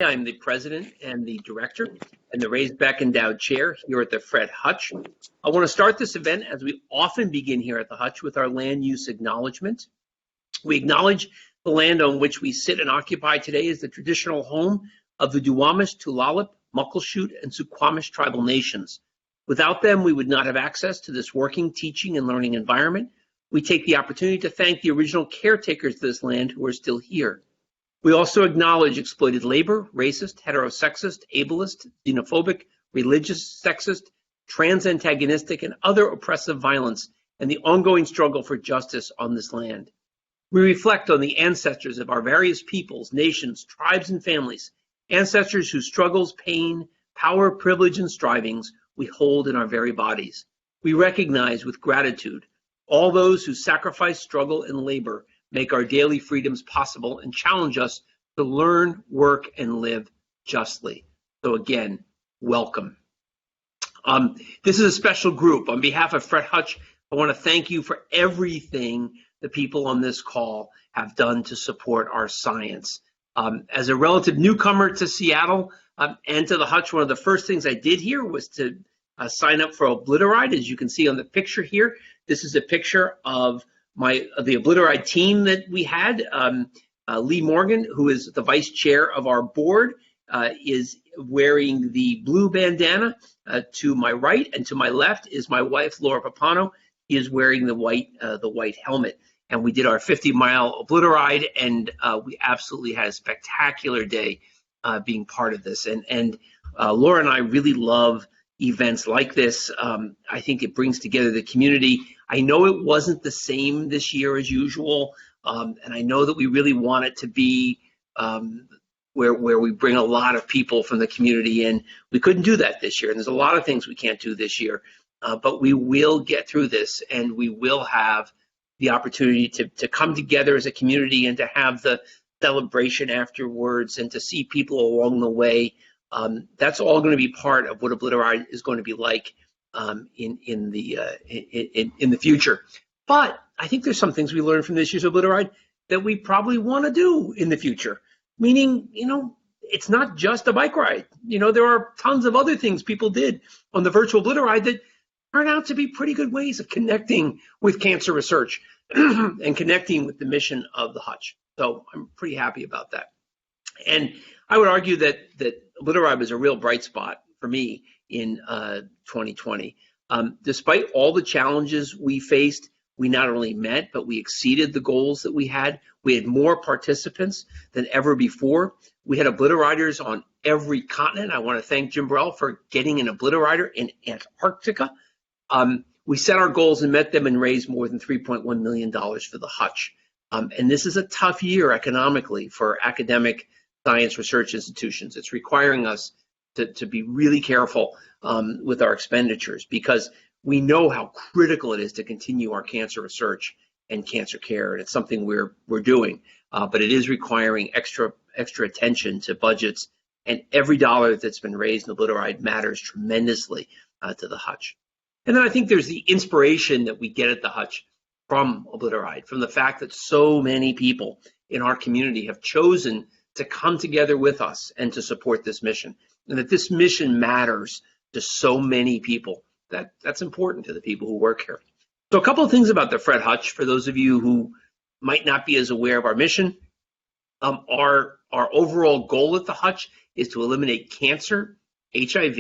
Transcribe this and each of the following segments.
I'm the president and the director and the Raisbeck Endowed Chair here at the Fred Hutch. I want to start this event, as we often begin here at the Hutch, with our land use acknowledgement. We acknowledge the land on which we sit and occupy today as the traditional home of the Duwamish, Tulalip, Muckleshoot, and Suquamish tribal nations. Without them, we would not have access to this working, teaching, and learning environment. We take the opportunity to thank the original caretakers of this land who are still here. We also acknowledge exploited labor, racist, heterosexist, ableist, xenophobic, religious, sexist, trans-antagonistic, and other oppressive violence and the ongoing struggle for justice on this land. We reflect on the ancestors of our various peoples, nations, tribes, and families, ancestors whose struggles, pain, power, privilege, and strivings we hold in our very bodies. We recognize with gratitude all those whose sacrifice, struggle, and labor make our daily freedoms possible and challenge us to learn, work, and live justly. So again, welcome. This is a special group. On behalf of Fred Hutch, I want to thank you for everything the people on this call have done to support our science. As a relative newcomer to Seattle and to the Hutch, one of the first things I did here was to sign up for Obliteride. As you can see on the picture here, this is a picture of the Obliteride team that we had. Lee Morgan, who is the vice chair of our board, is wearing the blue bandana to my right, and to my left is my wife, Laura Papano. He is wearing the white helmet. And we did our 50-mile Obliteride, and we absolutely had a spectacular day being part of this. And Laura and I really love events like this. I think it brings together the community. I know it wasn't the same this year as usual, and I know that we really want it to be where we bring a lot of people from the community in. We couldn't do that this year, and there's a lot of things we can't do this year, but we will get through this, and we will have the opportunity to come together as a community and to have the celebration afterwards and to see people along the way. That's all going to be part of what Obliteride is going to be like in the future. But I think there's some things we learned from this year's Obliteride that we probably want to do in the future. Meaning, it's not just a bike ride. There are tons of other things people did on the virtual Obliteride that turned out to be pretty good ways of connecting with cancer research and connecting with the mission of the Hutch. So I'm pretty happy about that. And I would argue that Obliteride was a real bright spot for me in 2020. Despite all the challenges we faced, we not only met, but we exceeded the goals that we had. We had more participants than ever before. We had Obliteriders on every continent. I want to thank Jim Burrell for getting an Obliterator in Antarctica. We set our goals and met them and raised more than $3.1 million for the Hutch. And this is a tough year economically for academic science research institutions. It's requiring us to be really careful with our expenditures, because we know how critical it is to continue our cancer research and cancer care, and it's something we're doing. But it is requiring extra attention to budgets, and every dollar that's been raised in Obliteride matters tremendously to the Hutch. And then I think there's the inspiration that we get at the Hutch from Obliteride, from the fact that so many people in our community have chosen to come together with us and to support this mission, and that this mission matters to so many people. That's important to the people who work here. So a couple of things about the Fred Hutch, for those of you who might not be as aware of our mission. Our overall goal at the Hutch is to eliminate cancer, HIV,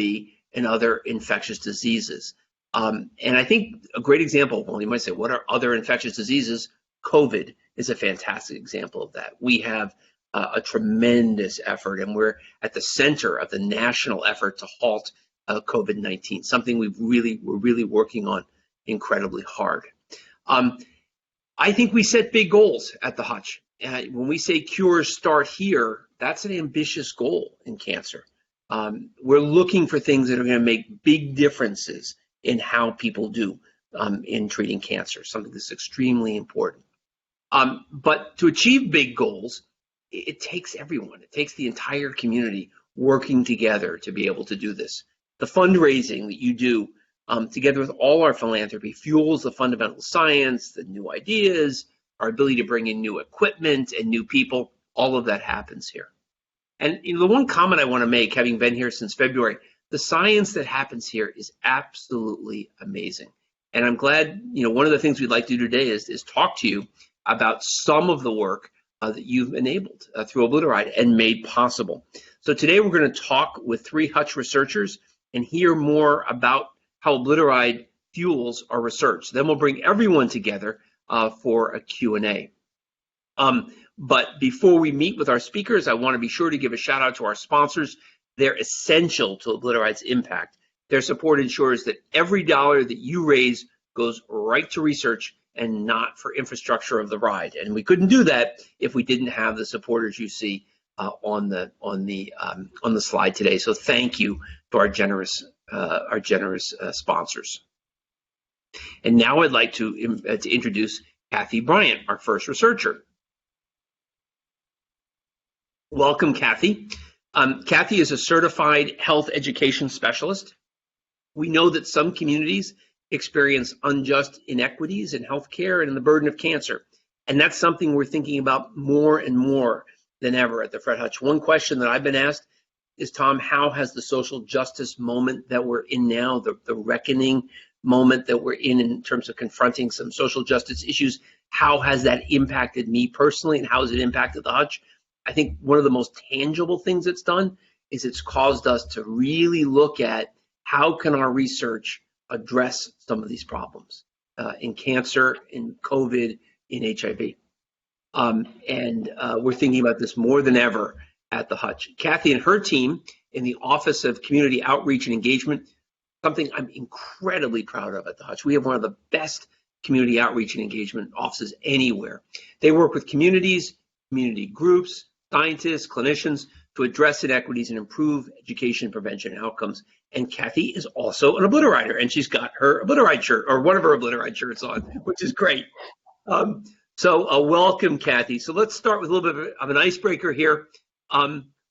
and other infectious diseases. And I think a great example, well, you might say, what are other infectious diseases? COVID is a fantastic example of that. We have a tremendous effort, and we're at the center of the national effort to halt COVID-19, something we're really working on incredibly hard. I think we set big goals at the Hutch. When we say cures start here, that's an ambitious goal in cancer. We're looking for things that are going to make big differences in how people do in treating cancer, something that's extremely important. But to achieve big goals, it takes everyone. It takes the entire community working together to be able to do this. The fundraising that you do together with all our philanthropy fuels the fundamental science, the new ideas, our ability to bring in new equipment and new people. All of that happens here. And the one comment I want to make, having been here since February, the science that happens here is absolutely amazing. And I'm glad, one of the things we'd like to do today is talk to you about some of the work that you've enabled through Obliteride and made possible. So today we're going to talk with 3 Hutch researchers and hear more about how Obliteride fuels our research. Then we'll bring everyone together for a Q&A. But before we meet with our speakers, I want to be sure to give a shout out to our sponsors. They're essential to Obliteride's impact. Their support ensures that every dollar that you raise goes right to research and not for infrastructure of the ride. And we couldn't do that if we didn't have the supporters you see on the slide today. So thank you to our generous sponsors. And now I'd like to introduce Kathy Bryant, our first researcher. Welcome, Kathy. Kathy is a certified health education specialist. We know that some communities experience unjust inequities in healthcare and in the burden of cancer. And that's something we're thinking about more and more than ever at the Fred Hutch. One question that I've been asked is, Tom, how has the social justice moment that we're in now, the reckoning moment that we're in terms of confronting some social justice issues, how has that impacted me personally and how has it impacted the Hutch? I think one of the most tangible things it's done is it's caused us to really look at how can our research address some of these problems in cancer, in COVID, in HIV. And we're thinking about this more than ever at the Hutch. Kathy and her team in the Office of Community Outreach and Engagement, something I'm incredibly proud of at the Hutch. We have one of the best community outreach and engagement offices anywhere. They work with communities, community groups, scientists, clinicians to address inequities and improve education, prevention, and outcomes. And Kathy is also an Obliterator, and she's got her Obliteride shirt, or one of her Obliteride shirts on, which is great. So welcome, Kathy. So let's start with a little bit of an icebreaker here.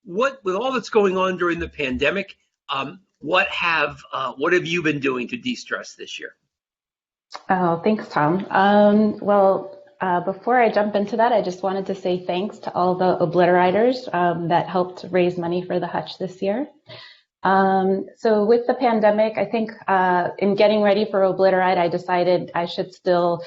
With all that's going on during the pandemic, what have you been doing to de-stress this year? Oh, thanks, Tom. Before I jump into that, I just wanted to say thanks to all the Obliteriders that helped raise money for the Hutch this year. So with the pandemic, I think in getting ready for Obliteride, I decided I should still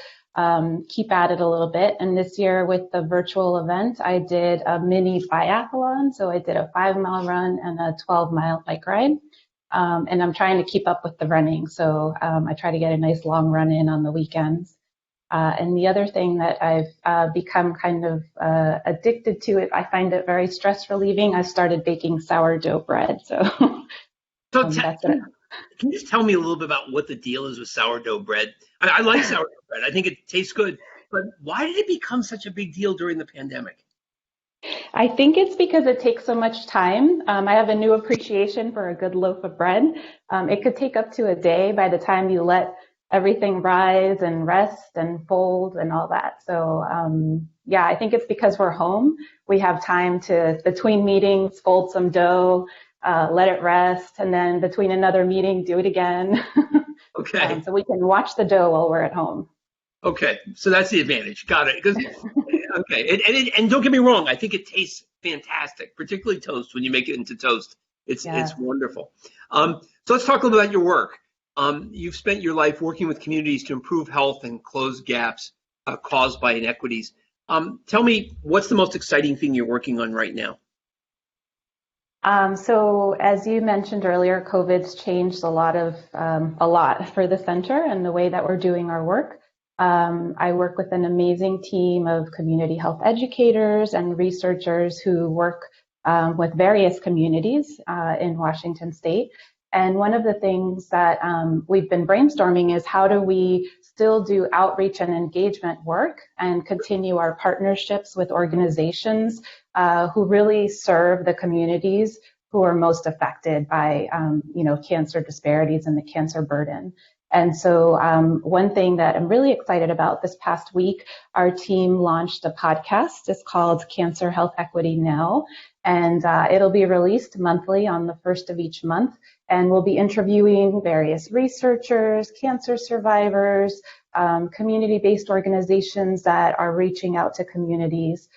keep at it a little bit. And this year with the virtual event, I did a mini biathlon. So I did a 5-mile run and a 12-mile bike ride. And I'm trying to keep up with the running. So I try to get a nice long run in on the weekends. And the other thing that I've become kind of addicted to it, I find it very stress relieving. I started baking sourdough bread. So that's it. Can you just tell me a little bit about what the deal is with sourdough bread? I like sourdough bread. I think it tastes good. But why did it become such a big deal during the pandemic? I think it's because it takes so much time. I have a new appreciation for a good loaf of bread. It could take up to a day by the time you let everything rise and rest and fold and all that. So yeah, I think it's because we're home. We have time to, between meetings, fold some dough, let it rest, and then between another meeting, do it again. Okay. So we can watch the dough while we're at home. Okay, so that's the advantage. Got it. Okay, and don't get me wrong. I think it tastes fantastic, particularly toast. When you make it into toast, it's wonderful. So let's talk a little about your work. You've spent your life working with communities to improve health and close gaps caused by inequities. Tell me, what's the most exciting thing you're working on right now? So as you mentioned earlier, COVID's changed a lot for the center and the way that we're doing our work. I work with an amazing team of community health educators and researchers who work with various communities in Washington State. And one of the things that we've been brainstorming is how do we still do outreach and engagement work and continue our partnerships with organizations who really serve the communities who are most affected by cancer disparities and the cancer burden. And so one thing that I'm really excited about, this past week, our team launched a podcast. It's called Cancer Health Equity Now, and it'll be released monthly on the first of each month. And we'll be interviewing various researchers, cancer survivors, community-based organizations that are reaching out to communities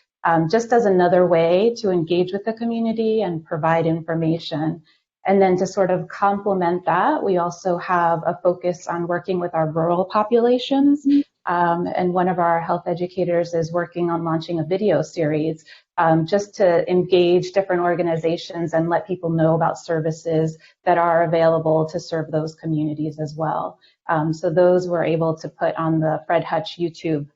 just as another way to engage with the community and provide information. And then to sort of complement that, we also have a focus on working with our rural populations. And one of our health educators is working on launching a video series just to engage different organizations and let people know about services that are available to serve those communities as well. So those we're able to put on the Fred Hutch YouTube.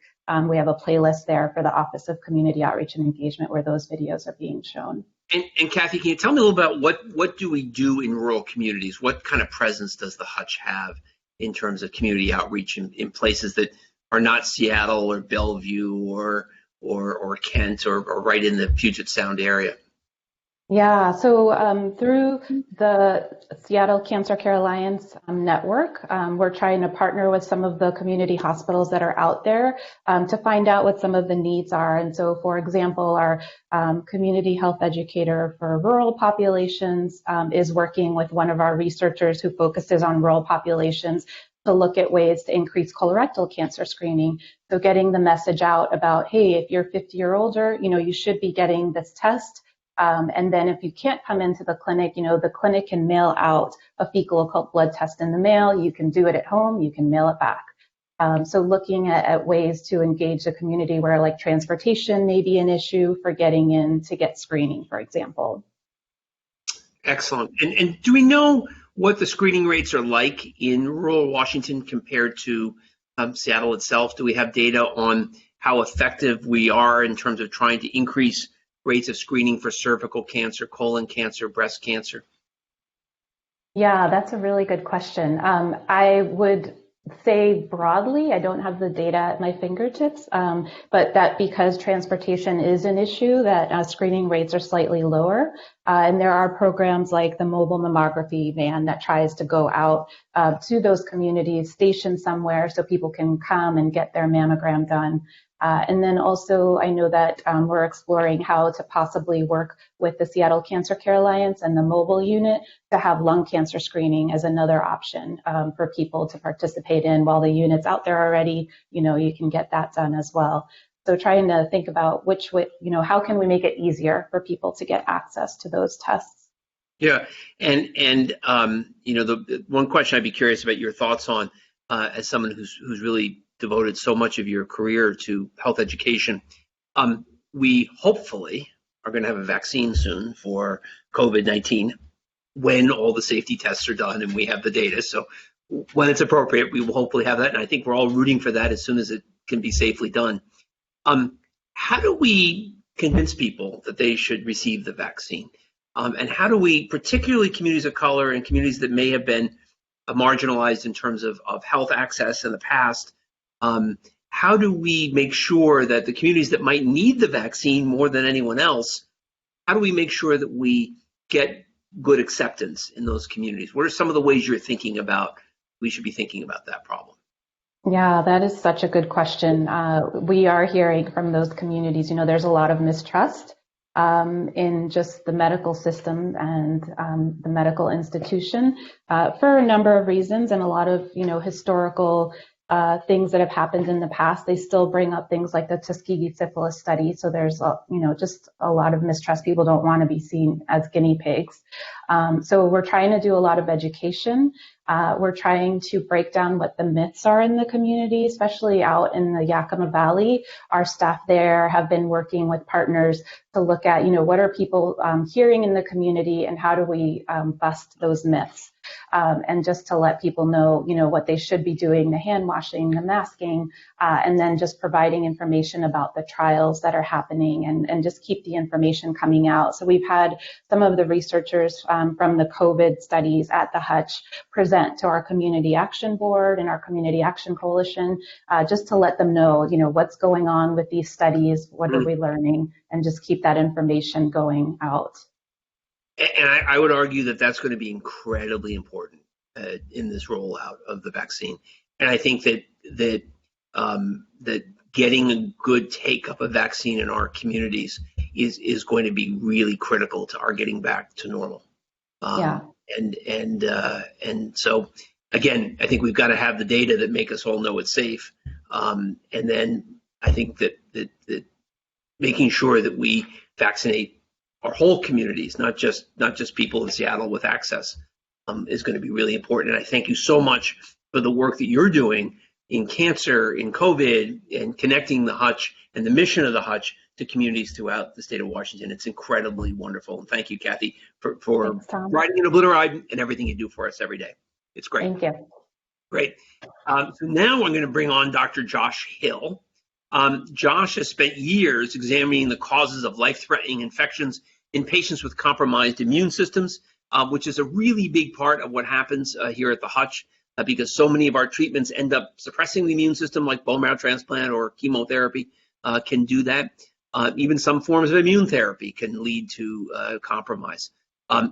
We have a playlist there for the Office of Community Outreach and Engagement where those videos are being shown. And Kathy, can you tell me a little about what do we do in rural communities? What kind of presence does the Hutch have in terms of community outreach in places that are not Seattle or Bellevue or Kent or right in the Puget Sound area? Yeah, so through the Seattle Cancer Care Alliance network, we're trying to partner with some of the community hospitals that are out there to find out what some of the needs are. And so, for example, our community health educator for rural populations is working with one of our researchers who focuses on rural populations to look at ways to increase colorectal cancer screening. So getting the message out about, hey, if you're 50 or older, you should be getting this test. And then if you can't come into the clinic, the clinic can mail out a fecal occult blood test in the mail. You can do it at home. You can mail it back. So looking at ways to engage the community where like transportation may be an issue for getting in to get screening, for example. Excellent. And do we know what the screening rates are like in rural Washington compared to Seattle itself? Do we have data on how effective we are in terms of trying to increase rates of screening for cervical cancer, colon cancer, breast cancer? Yeah, that's a really good question. I would say broadly, I don't have the data at my fingertips, but that because transportation is an issue, that screening rates are slightly lower. And there are programs like the mobile mammography van that tries to go out to those communities, stationed somewhere so people can come and get their mammogram done. And then also, I know that we're exploring how to possibly work with the Seattle Cancer Care Alliance and the mobile unit to have lung cancer screening as another option for people to participate in. While the unit's out there already, you can get that done as well. So trying to think about which way, how can we make it easier for people to get access to those tests? Yeah, and the one question I'd be curious about your thoughts on, as someone who's really devoted so much of your career to health education. We hopefully are going to have a vaccine soon for COVID-19 when all the safety tests are done and we have the data. So when it's appropriate, we will hopefully have that. And I think we're all rooting for that as soon as it can be safely done. How do we convince people that they should receive the vaccine? And how do we, particularly communities of color and communities that may have been marginalized in terms of health access in the past, how do we make sure that the communities that might need the vaccine more than anyone else, how do we make sure that we get good acceptance in those communities? What are some of the ways you're thinking about we should be thinking about that problem? Yeah, that is such a good question. We are hearing from those communities, there's a lot of mistrust in just the medical system and the medical institution for a number of reasons, and a lot of, historical things that have happened in the past. They still bring up things like the Tuskegee syphilis study. So there's, just a lot of mistrust. People don't want to be seen as guinea pigs. So we're trying to do a lot of education. We're trying to break down what the myths are in the community, especially out in the Yakima Valley. Our staff there have been working with partners to look at, what are people hearing in the community and how do we bust those myths? And just to let people know, what they should be doing, the hand washing, the masking, and then just providing information about the trials that are happening and just keep the information coming out. So we've had some of the researchers from the COVID studies at the Hutch present to our Community Action Board and our Community Action Coalition, just to let them know, what's going on with these studies, what are we learning, and just keep that information going out. And I would argue that that's going to be incredibly important in this rollout of the vaccine. And I think that getting a good take up of vaccine in our communities is going to be really critical to our getting back to normal. And so again, I think we've got to have the data that make us all know it's safe. And then I think that making sure that we vaccinate our whole communities, not just people in Seattle with access, is going to be really important. And I thank you so much for the work that you're doing in cancer, in COVID, and connecting the Hutch and the mission of the Hutch to communities throughout the state of Washington. It's incredibly wonderful. And thank you, Kathy, for writing in Obliteride and everything you do for us every day. It's great. Thank you. Great. So now I'm going to bring on Dr. Josh Hill. Josh has spent years examining the causes of life-threatening infections in patients with compromised immune systems, which is a really big part of what happens here at the Hutch, because so many of our treatments end up suppressing the immune system, like bone marrow transplant or chemotherapy can do that. Even some forms of immune therapy can lead to compromise.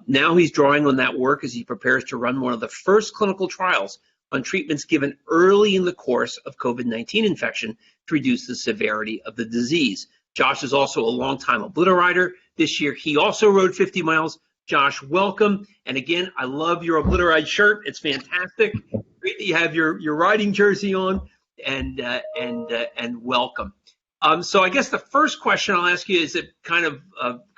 Now he's drawing on that work as he prepares to run one of the first clinical trials on treatments given early in the course of COVID-19 infection to reduce the severity of the disease. Josh is also a longtime Oblitirider. This year, he also rode 50 miles. Josh, welcome. And again, I love your Obliteride shirt. It's fantastic. Great that you have your riding jersey on, and welcome. So I guess the first question I'll ask you is kind of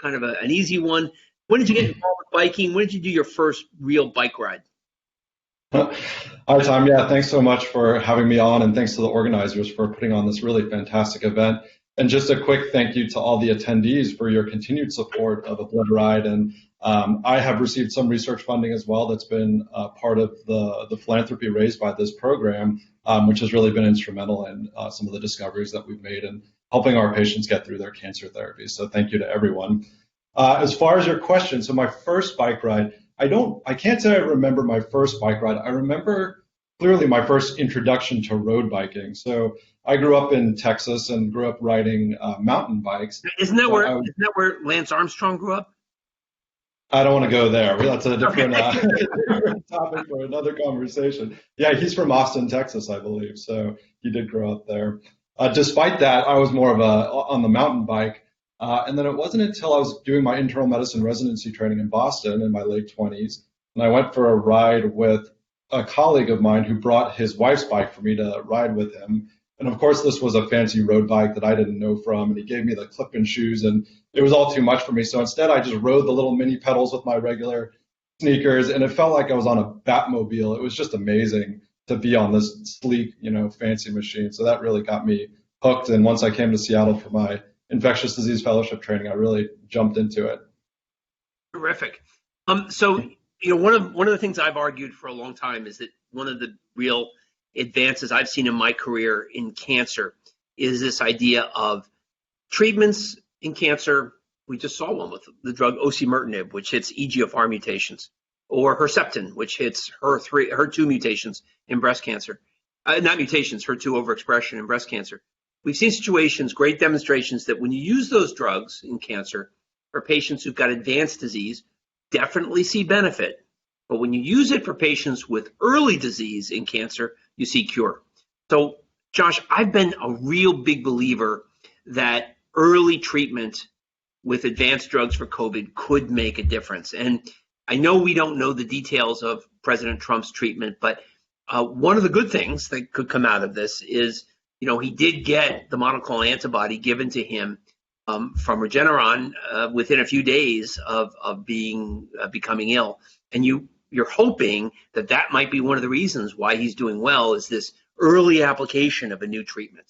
an easy one. When did you get involved with biking? When did you do your first real bike ride? Hi, Tom. Yeah, thanks so much for having me on, and thanks to the organizers for putting on this really fantastic event. And just a quick thank you to all the attendees for your continued support of Obliteride. And I have received some research funding as well that's been part of the philanthropy raised by this program, which has really been instrumental in some of the discoveries that we've made in helping our patients get through their cancer therapies. So thank you to everyone. As far as your question, so my first bike ride, I can't say I remember my first bike ride. I remember clearly my first introduction to road biking. So I grew up in Texas and grew up riding mountain bikes. Isn't that where Lance Armstrong grew up? I don't want to go there. That's a different topic for another conversation. Yeah, he's from Austin, Texas, I believe. So he did grow up there. Despite that, I was more of on the mountain bike. And then it wasn't until I was doing my internal medicine residency training in Boston in my late 20s, and I went for a ride with a colleague of mine who brought his wife's bike for me to ride with him. And of course, this was a fancy road bike that I didn't know from, and he gave me the clip-in shoes, and it was all too much for me. So instead, I just rode the little mini pedals with my regular sneakers, and it felt like I was on a Batmobile. It was just amazing to be on this sleek, fancy machine. So that really got me hooked. And once I came to Seattle for my infectious disease fellowship training, I really jumped into it. Terrific. So, one of the things I've argued for a long time is that one of the real advances I've seen in my career in cancer is this idea of treatments in cancer. We just saw one with the drug osimertinib, which hits EGFR mutations, or Herceptin, which hits HER2 mutations in breast cancer. Not mutations, HER2 overexpression in breast cancer. We've seen situations, great demonstrations, that when you use those drugs in cancer for patients who've got advanced disease, definitely see benefit. But when you use it for patients with early disease in cancer, you see cure. So, Josh, I've been a real big believer that early treatment with advanced drugs for COVID could make a difference. And I know we don't know the details of President Trump's treatment, but one of the good things that could come out of this is, he did get the monoclonal antibody given to him from Regeneron within a few days of becoming ill. And you're hoping that might be one of the reasons why he's doing well, is this early application of a new treatment.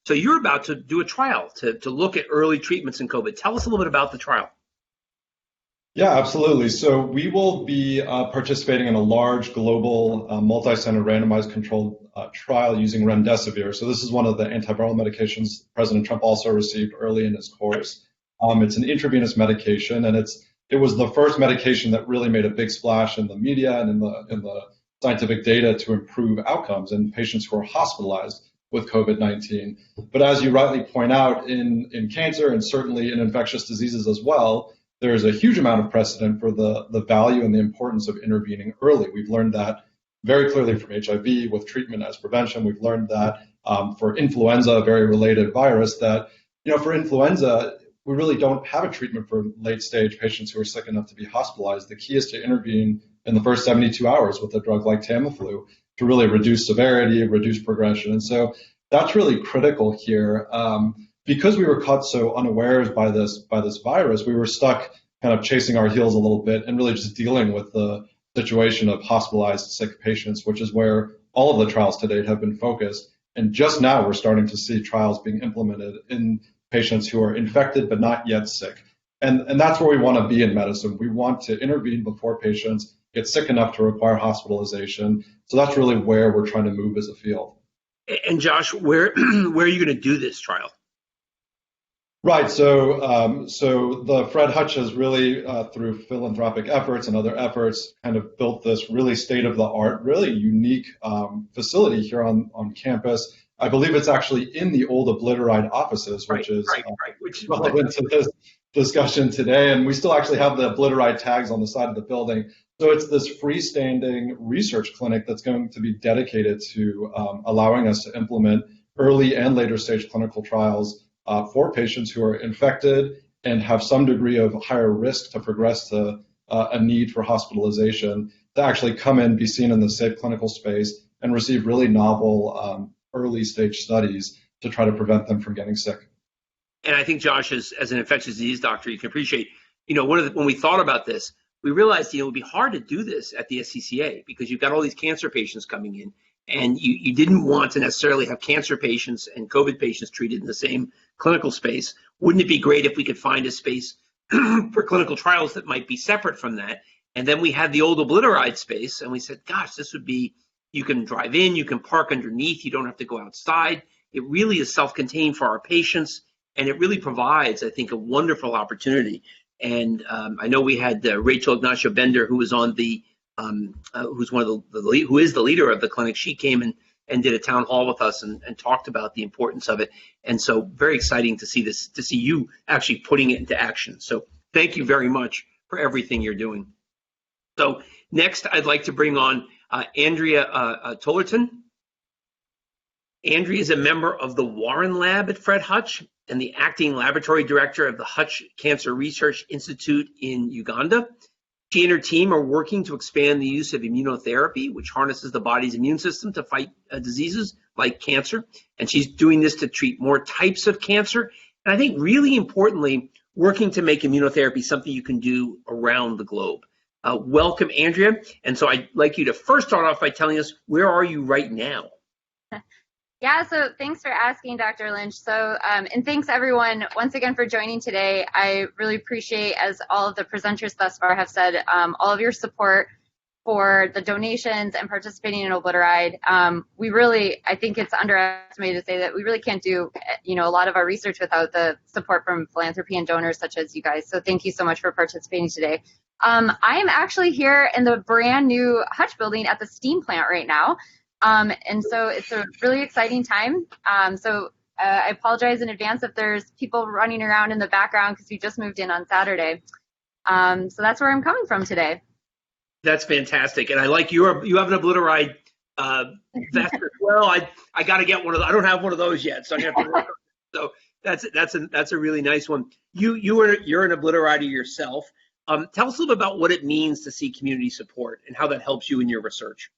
So you're about to do a trial to look at early treatments in COVID. Tell us a little bit about the trial. Yeah, absolutely. So we will be participating in a large global multi-center randomized controlled trial using remdesivir. So this is one of the antiviral medications President Trump also received early in his course. It's an intravenous medication, and it was the first medication that really made a big splash in the media and in the scientific data to improve outcomes in patients who are hospitalized with COVID-19. But as you rightly point out, in cancer and certainly in infectious diseases as well, there is a huge amount of precedent for the value and the importance of intervening early. We've learned that very clearly from HIV with treatment as prevention. We've learned that for influenza, a very related virus, that for influenza, we really don't have a treatment for late stage patients who are sick enough to be hospitalized. The key is to intervene in the first 72 hours with a drug like Tamiflu to really reduce severity, reduce progression. And so that's really critical here. because we were caught so unawares by this virus, we were stuck kind of chasing our heels a little bit and really just dealing with the situation of hospitalized sick patients, which is where all of the trials to date have been focused. And just now we're starting to see trials being implemented in patients who are infected but not yet sick. And that's where we want to be in medicine. We want to intervene before patients get sick enough to require hospitalization. So that's really where we're trying to move as a field. And Josh, where are you going to do this trial? Right. So the Fred Hutch has really, through philanthropic efforts and other efforts, kind of built this really state-of-the-art, really unique facility here on campus. I believe it's actually in the old Obliteride offices, which is relevant to this discussion today. And we still actually have the Obliteride tags on the side of the building. So it's this freestanding research clinic that's going to be dedicated to allowing us to implement early and later stage clinical trials for patients who are infected and have some degree of higher risk to progress to a need for hospitalization, to actually come in, be seen in the safe clinical space, and receive really novel early stage studies to try to prevent them from getting sick. And I think, Josh, as an infectious disease doctor, you can appreciate, when we thought about this, we realized it would be hard to do this at the SCCA because you've got all these cancer patients coming in, and you didn't want to necessarily have cancer patients and COVID patients treated in the same clinical space. Wouldn't it be great if we could find a space for clinical trials that might be separate from that? And then we had the old Obliteride space, and we said, gosh, this would be, you can drive in, you can park underneath, you don't have to go outside. It really is self-contained for our patients, and it really provides, I think, a wonderful opportunity. And I know we had Rachel Ignacio-Bender, who was on the, who is the leader of the clinic. She came and did a town hall with us and talked about the importance of it. And so very exciting to see this, to see you actually putting it into action. So thank you very much for everything you're doing. So next, I'd like to bring on Andrea Tollerton. Andrea is a member of the Warren Lab at Fred Hutch and the acting laboratory director of the Hutch Cancer Research Institute in Uganda. She and her team are working to expand the use of immunotherapy, which harnesses the body's immune system to fight diseases like cancer. And she's doing this to treat more types of cancer. And I think really importantly, working to make immunotherapy something you can do around the globe. Welcome, Andrea. And so I'd like you to first start off by telling us, where are you right now? Yeah, so thanks for asking, Dr. Lynch. So, and thanks everyone once again for joining today. I really appreciate, as all of the presenters thus far have said, all of your support for the donations and participating in Obliteride. We really, I think it's underestimated to say that we really can't do, a lot of our research without the support from philanthropy and donors such as you guys. So thank you so much for participating today. I am actually here in the brand new Hutch building at the steam plant right now. And so it's a really exciting time. I apologize in advance if there's people running around in the background because we just moved in on Saturday. So that's where I'm coming from today. That's fantastic. And I like you have an Obliteride vest as well. I got to get one of those. I don't have one of those yet, so I'm going to have to work on it. So that's a really nice one. You're an Obliterator yourself. Tell us a little bit about what it means to see community support and how that helps you in your research.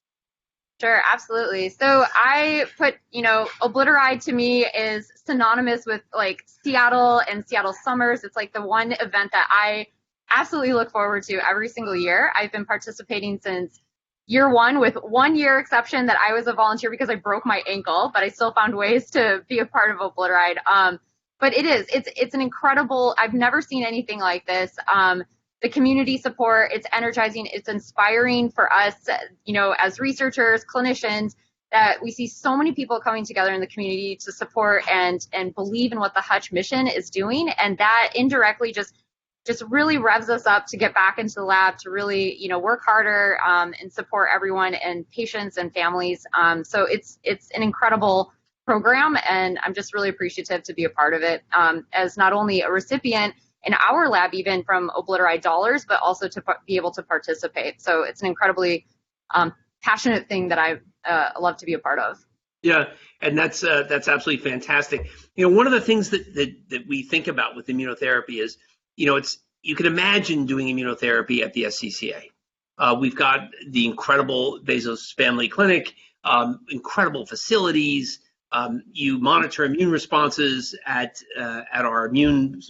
Sure, absolutely. So I put, Obliteride to me is synonymous with like Seattle and Seattle summers. It's like the one event that I absolutely look forward to every single year. I've been participating since year one, with 1 year exception that I was a volunteer because I broke my ankle, but I still found ways to be a part of Obliteride. But it's an incredible, I've never seen anything like this. The community support, it's energizing, it's inspiring for us, as researchers, clinicians, that we see so many people coming together in the community to support and believe in what the Hutch mission is doing. And that indirectly just really revs us up to get back into the lab, to really, work harder and support everyone and patients and families. So it's an incredible program, and I'm just really appreciative to be a part of it as not only a recipient in our lab, even from Obliteride dollars, but also to be able to participate. So it's an incredibly passionate thing that I love to be a part of. Yeah, and that's absolutely fantastic. One of the things that we think about with immunotherapy is, you can imagine doing immunotherapy at the SCCA. We've got the incredible Bezos Family Clinic, incredible facilities, You monitor immune responses at our immune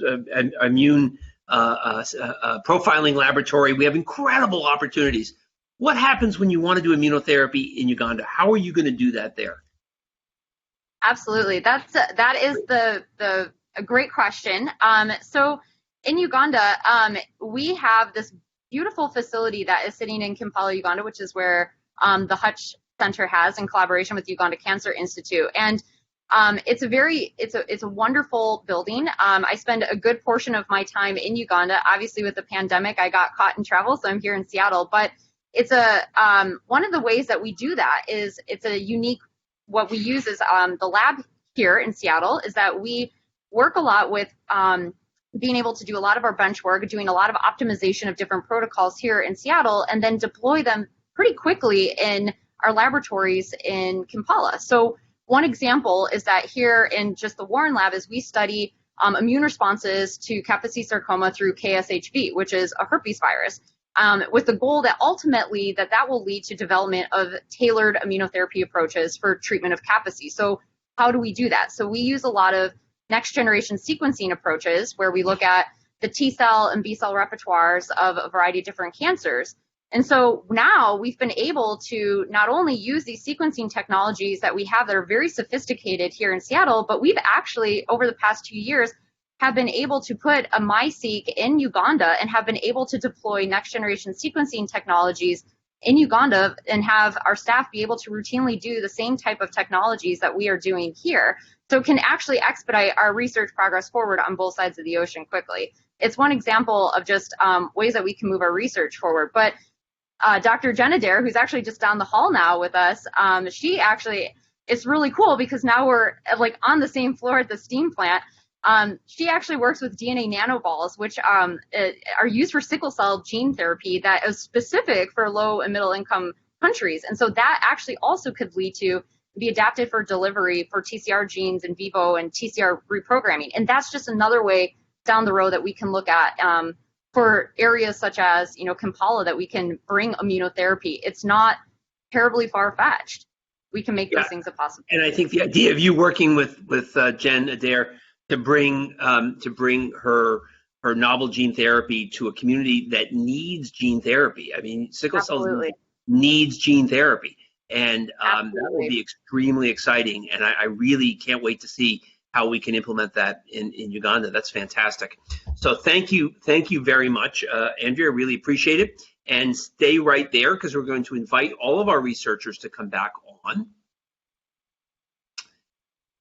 profiling laboratory. We have incredible opportunities. What happens when you want to do immunotherapy in Uganda? How are you going to do that there? Absolutely. That is a great question. So in Uganda, we have this beautiful facility that is sitting in Kampala, Uganda, which is where the Hutch Center has in collaboration with Uganda Cancer Institute. And it's a wonderful building. I spend a good portion of my time in Uganda. Obviously, with the pandemic, I got caught in travel, so I'm here in Seattle. But it's one of the ways that we do that is it's a unique. What we use is the lab here in Seattle is that we work a lot with being able to do a lot of our bench work, doing a lot of optimization of different protocols here in Seattle, and then deploy them pretty quickly in our laboratories in Kampala. So one example is that here in just the Warren lab is we study immune responses to Kaposi sarcoma through KSHV, which is a herpes virus, with the goal that ultimately that will lead to development of tailored immunotherapy approaches for treatment of Kaposi. So how do we do that? So we use a lot of next generation sequencing approaches where we look at the T cell and B cell repertoires of a variety of different cancers. And so now we've been able to not only use these sequencing technologies that we have that are very sophisticated here in Seattle, but we've actually, over the past 2 years, have been able to put a MySeq in Uganda and have been able to deploy next generation sequencing technologies in Uganda and have our staff be able to routinely do the same type of technologies that we are doing here. So it can actually expedite our research progress forward on both sides of the ocean quickly. It's one example of just ways that we can move our research forward. But Dr. Jen Adair, who's actually just down the hall now with us, she actually, it's really cool because now we're like on the same floor at the steam plant. She actually works with DNA nanoballs, which are used for sickle cell gene therapy that is specific for low and middle income countries. And so that actually also could lead to be adapted for delivery for TCR genes in vivo and TCR reprogramming. And that's just another way down the road that we can look at for areas such as, Kampala, that we can bring immunotherapy. It's not terribly far-fetched. We can make those things a possibility. And I think the idea of you working with Jen Adair to bring her novel gene therapy to a community that needs gene therapy. I mean, sickle cell needs gene therapy, and that will be extremely exciting. And I really can't wait to see how we can implement that in Uganda. That's fantastic. So thank you very much, Andrea. I really appreciate it. And stay right there because we're going to invite all of our researchers to come back on.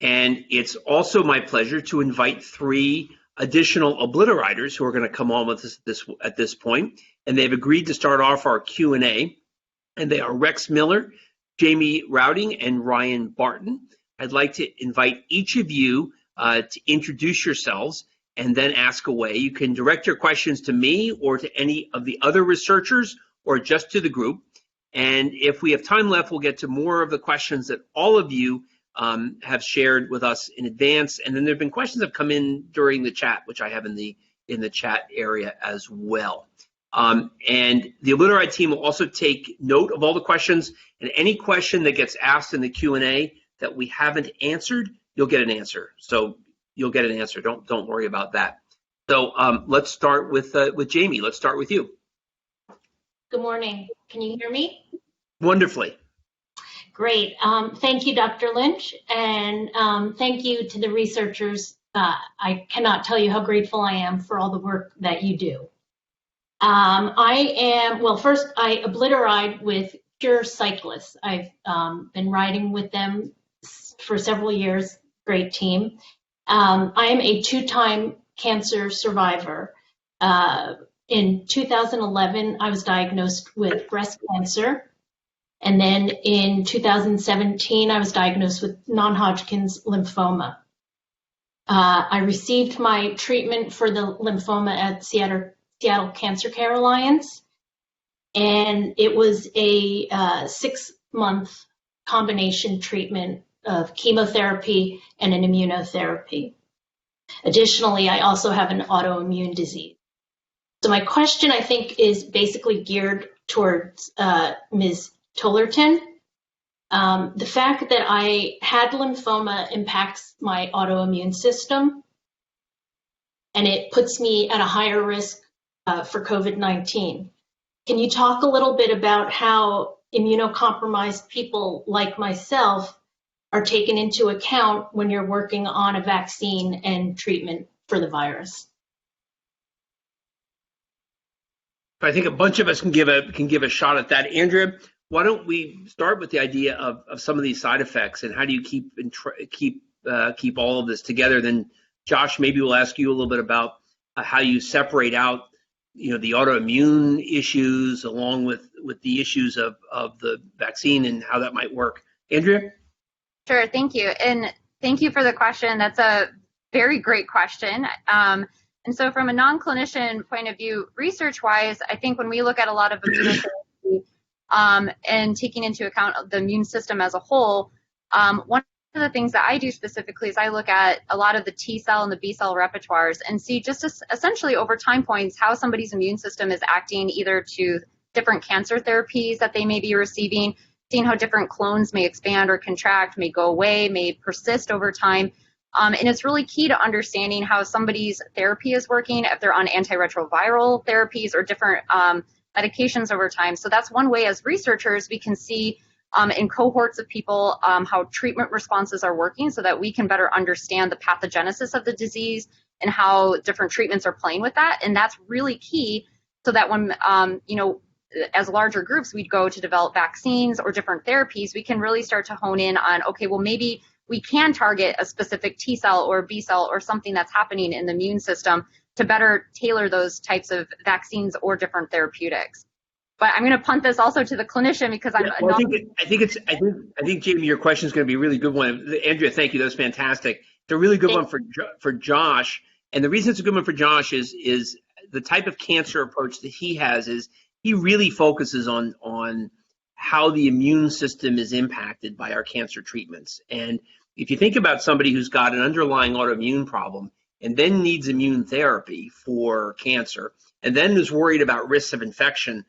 And it's also my pleasure to invite 3 additional Obliteriders who are going to come on with us at this point. And they've agreed to start off our Q&A. And they are Rex Miller, Jamie Routing, and Ryan Barton. I'd like to invite each of you to introduce yourselves and then ask away. You can direct your questions to me or to any of the other researchers or just to the group. And if we have time left, we'll get to more of the questions that all of you have shared with us in advance. And then there have been questions that have come in during the chat, which I have in the chat area as well. And the Obliteride team will also take note of all the questions, and any question that gets asked in the Q&A that we haven't answered, you'll get an answer. So you'll get an answer. Don't worry about that. So let's start with Jamie. Let's start with you. Good morning. Can you hear me? Wonderfully. Great. Thank you, Dr. Lynch, and thank you to the researchers. I cannot tell you how grateful I am for all the work that you do. First, I Obliteride with Cure Cyclists. I've been riding with them for several years. Great team. I am a 2-time cancer survivor. In 2011, I was diagnosed with breast cancer. And then in 2017, I was diagnosed with non-Hodgkin's lymphoma. I received my treatment for the lymphoma at Seattle Cancer Care Alliance. And it was a 6-month combination treatment of chemotherapy and an immunotherapy. Additionally, I also have an autoimmune disease. So my question, I think, is basically geared towards Ms. Tullerton. The fact that I had lymphoma impacts my autoimmune system, and it puts me at a higher risk for COVID-19. Can you talk a little bit about how immunocompromised people like myself are taken into account when you're working on a vaccine and treatment for the virus? I think a bunch of us can give a shot at that. Andrea, why don't we start with the idea of some of these side effects and how do you keep all of this together? Then Josh, maybe we'll ask you a little bit about how you separate out, the autoimmune issues along with the issues of the vaccine and how that might work. Andrea? Sure, thank you. And thank you for the question. That's a very great question. And so from a non-clinician point of view, research-wise, I think when we look at a lot of immunotherapy and taking into account the immune system as a whole, one of the things that I do specifically is I look at a lot of the T cell and the B cell repertoires and see just essentially over time points how somebody's immune system is acting either to different cancer therapies that they may be receiving, seeing how different clones may expand or contract, may go away, may persist over time. And it's really key to understanding how somebody's therapy is working, if they're on antiretroviral therapies or different medications over time. So that's one way as researchers we can see in cohorts of people how treatment responses are working so that we can better understand the pathogenesis of the disease and how different treatments are playing with that. And that's really key so that when, as larger groups, we'd go to develop vaccines or different therapies, we can really start to hone in on, okay, well, maybe we can target a specific T cell or B cell or something that's happening in the immune system to better tailor those types of vaccines or different therapeutics. But I'm going to punt this also to the clinician because I'm. Well, I think Jamie, your question is going to be a really good one. Andrea, thank you. That was fantastic. It's a really good one for Josh. And the reason it's a good one for Josh is the type of cancer approach that he has is he really focuses on how the immune system is impacted by our cancer treatments. And if you think about somebody who's got an underlying autoimmune problem and then needs immune therapy for cancer and then is worried about risks of infection,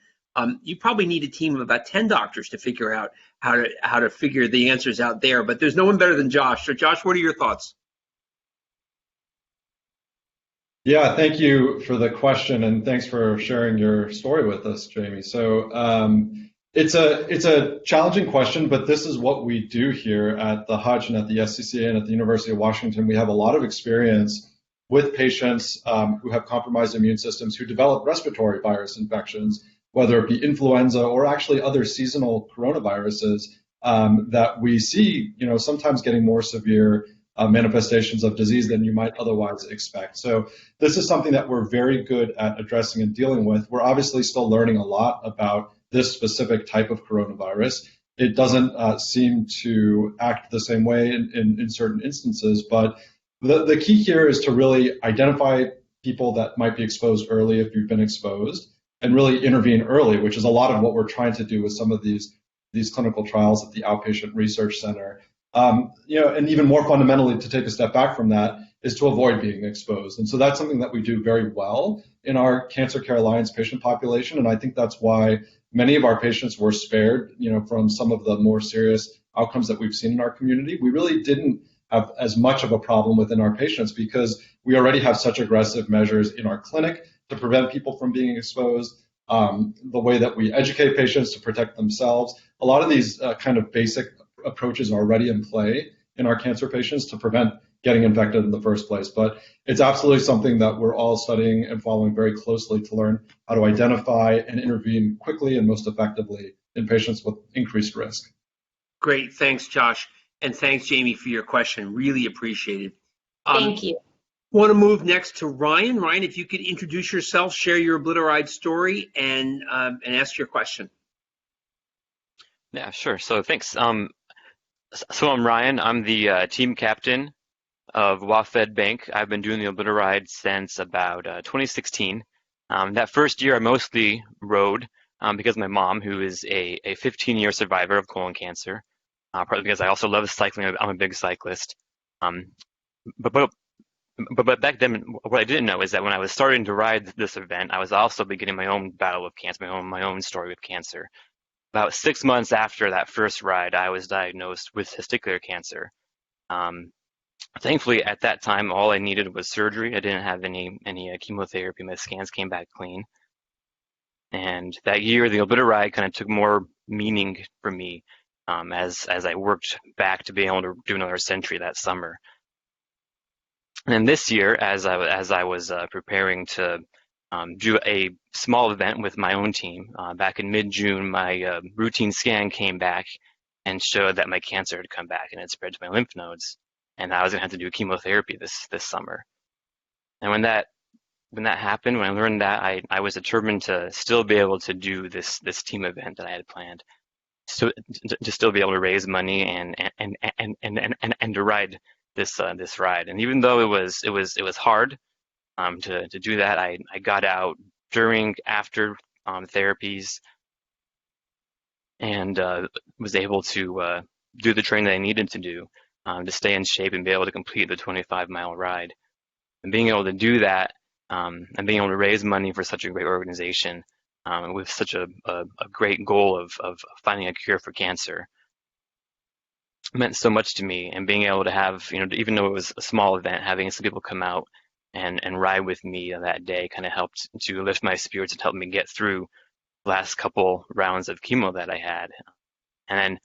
you probably need a team of about 10 doctors to figure out how to figure the answers out there. But there's no one better than Josh. So Josh, what are your thoughts? Yeah, thank you for the question, and thanks for sharing your story with us, Jamie. So it's a challenging question, but this is what we do here at the Hutch and at the SCCA and at the University of Washington. We have a lot of experience with patients who have compromised immune systems who develop respiratory virus infections, whether it be influenza or actually other seasonal coronaviruses that we see, sometimes getting more severe manifestations of disease than you might otherwise expect. So this is something that we're very good at addressing and dealing with. We're obviously still learning a lot about this specific type of coronavirus. It doesn't seem to act the same way in certain instances, but the key here is to really identify people that might be exposed early if you've been exposed and really intervene early, which is a lot of what we're trying to do with some of these clinical trials at the Outpatient Research Center. And even more fundamentally, to take a step back from that, is to avoid being exposed. And so that's something that we do very well in our Cancer Care Alliance patient population. And I think that's why many of our patients were spared, from some of the more serious outcomes that we've seen in our community. We really didn't have as much of a problem within our patients because we already have such aggressive measures in our clinic to prevent people from being exposed, the way that we educate patients to protect themselves. A lot of these kind of basic approaches are already in play in our cancer patients to prevent getting infected in the first place. But it's absolutely something that we're all studying and following very closely to learn how to identify and intervene quickly and most effectively in patients with increased risk. Great. Thanks, Josh. And thanks, Jamie, for your question. Really appreciate it. Thank you. Want to move next to Ryan. Ryan, if you could introduce yourself, share your Obliteride story, and ask your question. Yeah, sure. So thanks. So I'm Ryan. I'm the team captain of WaFed Bank. I've been doing the Obliteride since about 2016. That first year, I mostly rode because my mom, who is a 15-year survivor of colon cancer, partly because I also love cycling. I'm a big cyclist. But back then, what I didn't know is that when I was starting to ride this event, I was also beginning my own battle with cancer, my own story with cancer. about 6 months after that first ride, I was diagnosed with testicular cancer. Thankfully, at that time, all I needed was surgery. I didn't have any chemotherapy. My scans came back clean. And that year, the Obliteride kind of took more meaning for me as I worked back to be able to do another century that summer. And this year, as I was preparing to do a small event with my own team, back in mid-June, my routine scan came back and showed that my cancer had come back and had spread to my lymph nodes, and I was going to have to do chemotherapy this summer. And when that happened, when I learned that, I was determined to still be able to do this team event that I had planned, so to still be able to raise money and to ride this ride. And even though it was hard to do that, I got out during, after therapies, and was able to do the training that I needed to do to stay in shape and be able to complete the 25-mile ride. And being able to do that and being able to raise money for such a great organization with such a great goal of finding a cure for cancer meant so much to me. And being able to have, even though it was a small event, having some people come out and ride with me that day kind of helped to lift my spirits and help me get through the last couple rounds of chemo that I had. And then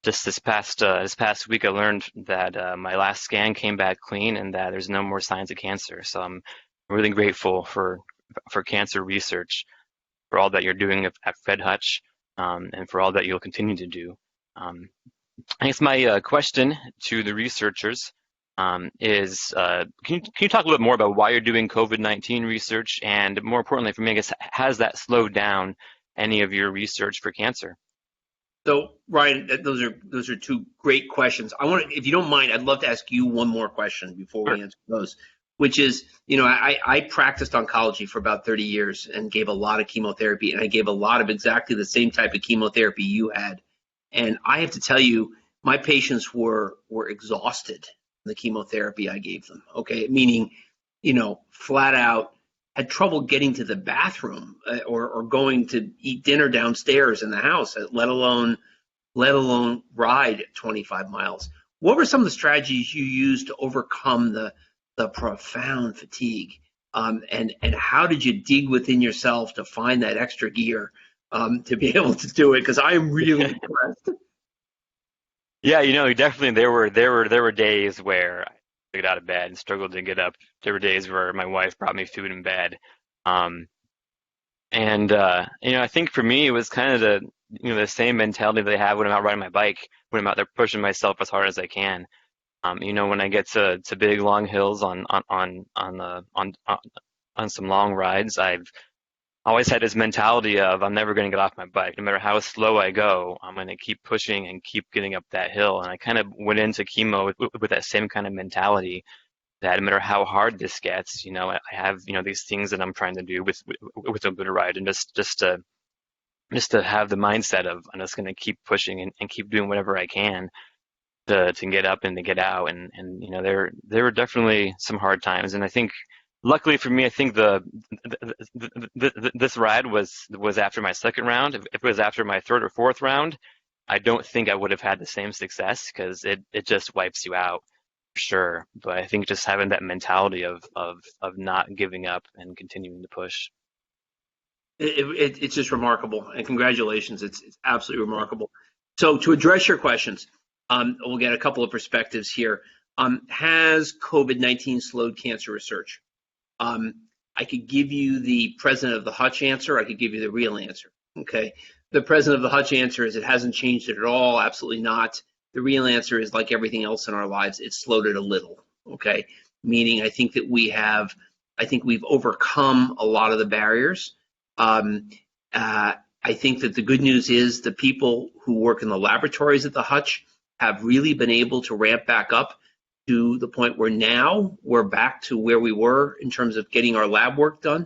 just this past week, I learned that my last scan came back clean and that there's no more signs of cancer. So I'm really grateful for cancer research, for all that you're doing at Fred Hutch, and for all that you'll continue to do. I guess my question to the researchers is, can you talk a little bit more about why you're doing COVID-19 research, and more importantly for me, I guess, has that slowed down any of your research for cancer? So Ryan, those are two great questions. If you don't mind, I'd love to ask you one more question before we answer those, which is, I practiced oncology for about 30 years and gave a lot of chemotherapy, and I gave a lot of exactly the same type of chemotherapy you had. And I have to tell you, my patients were exhausted from the chemotherapy I gave them. Okay, meaning, flat out had trouble getting to the bathroom or going to eat dinner downstairs in the house, let alone ride 25 miles. What were some of the strategies you used to overcome the profound fatigue? And how did you dig within yourself to find that extra gear to be able to do it? Because I am really impressed. Yeah, definitely there were days where I got out of bed and struggled to get up. There were days where my wife brought me food in bed. I think for me it was kind of the same mentality that I have when I'm out riding my bike, when I'm out there pushing myself as hard as I can. When I get to big long hills on some long rides, I've always had this mentality of I'm never going to get off my bike. No matter how slow I go, I'm going to keep pushing and keep getting up that hill. And I kind of went into chemo with that same kind of mentality, that no matter how hard this gets, I have, these things that I'm trying to do with Obliteride, and just to have the mindset of I'm just going to keep pushing and keep doing whatever I can to get up and to get out. And there were definitely some hard times. And I think, luckily for me, I think this ride was after my second round. If it was after my third or fourth round, I don't think I would have had the same success, because it just wipes you out, for sure. But I think just having that mentality of not giving up and continuing to push. It's just remarkable, and congratulations. It's absolutely remarkable. So to address your questions, we'll get a couple of perspectives here. Has COVID-19 slowed cancer research? I could give you the president of the Hutch answer. I could give you the real answer. Okay. The president of the Hutch answer is it hasn't changed it at all. Absolutely not. The real answer is, like everything else in our lives, it's slowed it a little. Okay. Meaning, I think we've overcome a lot of the barriers. I think that the good news is the people who work in the laboratories at the Hutch have really been able to ramp back up to the point where now we're back to where we were in terms of getting our lab work done.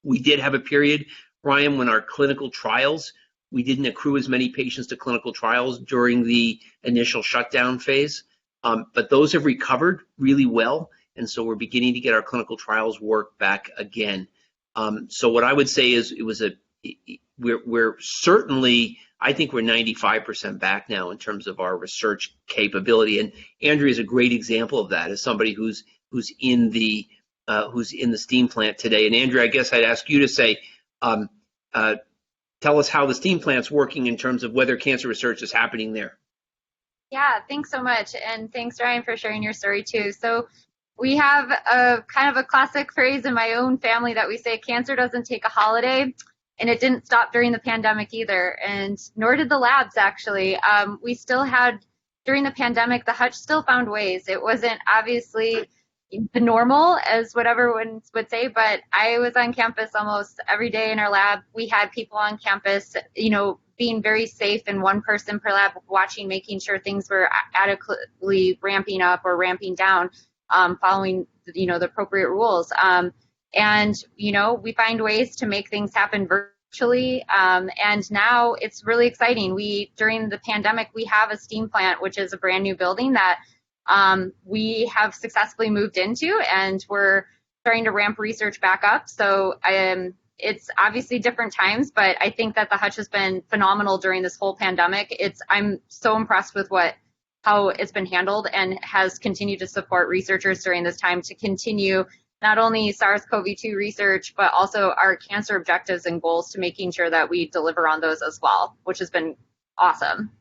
We did have a period, Ryan, when our clinical trials, we didn't accrue as many patients to clinical trials during the initial shutdown phase, but those have recovered really well. And so we're beginning to get our clinical trials work back again. So what I would say is we're certainly, I think we're 95% back now in terms of our research capability. And Andrea is a great example of that, as somebody who's in the steam plant today. And Andrea, I guess I'd ask you to say, tell us how the steam plant's working in terms of whether cancer research is happening there. Yeah, thanks so much. And thanks, Ryan, for sharing your story too. So we have a kind of a classic phrase in my own family that we say, cancer doesn't take a holiday. And it didn't stop during the pandemic either, and nor did the labs, actually. We still had, during the pandemic, the Hutch still found ways. It wasn't obviously the normal, as what everyone would say, but I was on campus almost every day in our lab. We had people on campus, being very safe and one person per lab, watching, making sure things were adequately ramping up or ramping down, following, the appropriate rules. And, we find ways to make things happen virtually. And now it's really exciting. During the pandemic, we have a steam plant, which is a brand new building that we have successfully moved into, and we're starting to ramp research back up. So it's obviously different times, but I think that the Hutch has been phenomenal during this whole pandemic. I'm so impressed with how it's been handled, and has continued to support researchers during this time to continue not only SARS-CoV-2 research, but also our cancer objectives and goals, to making sure that we deliver on those as well, which has been awesome.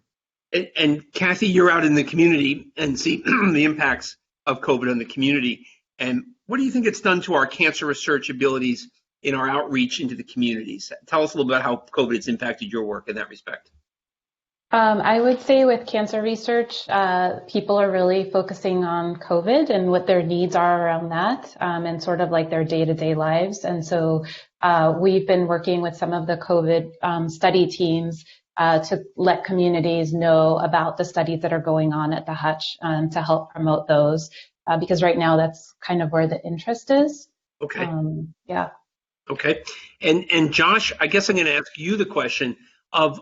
And Kathy, you're out in the community and see the impacts of COVID on the community. And what do you think it's done to our cancer research abilities in our outreach into the communities? Tell us a little bit how COVID has impacted your work in that respect. I would say with cancer research, people are really focusing on COVID and what their needs are around that, and sort of like their day-to-day lives. And so we've been working with some of the COVID study teams to let communities know about the studies that are going on at the Hutch, to help promote those, because right now that's kind of where the interest is. Okay. Yeah. Okay. And Josh, I guess I'm going to ask you the question of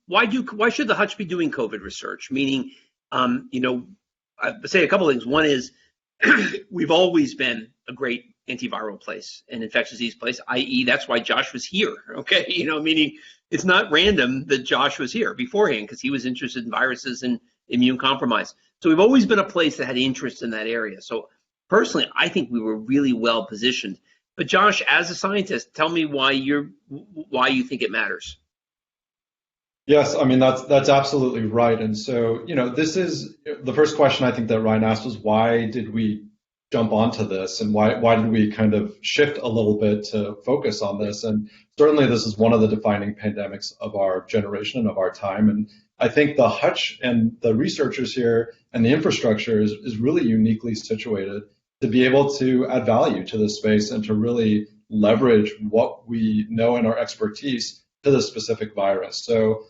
why should the Hutch be doing COVID research? Meaning, I'd say a couple of things. One is we've always been a great antiviral place, an infectious disease place, i.e. that's why Josh was here, okay? Meaning it's not random that Josh was here beforehand, because he was interested in viruses and immune compromise. So we've always been a place that had interest in that area. So personally, I think we were really well positioned. But Josh, as a scientist, tell me why you think it matters. Yes, I mean, that's absolutely right. And so, this is the first question I think that Ryan asked was, why did we jump onto this, and why did we kind of shift a little bit to focus on this? And certainly this is one of the defining pandemics of our generation and of our time. And I think the Hutch and the researchers here and the infrastructure is really uniquely situated to be able to add value to this space and to really leverage what we know and our expertise to the specific virus. So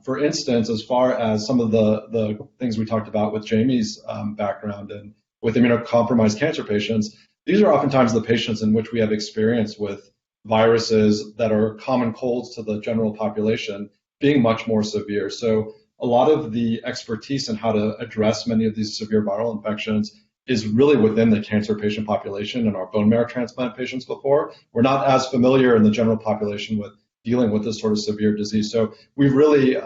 for instance, as far as some of the things we talked about with Jamie's background and with immunocompromised cancer patients, these are oftentimes the patients in which we have experience with viruses that are common colds to the general population being much more severe. So a lot of the expertise in how to address many of these severe viral infections is really within the cancer patient population and our bone marrow transplant patients before. We're not as familiar in the general population with dealing with this sort of severe disease. So we've really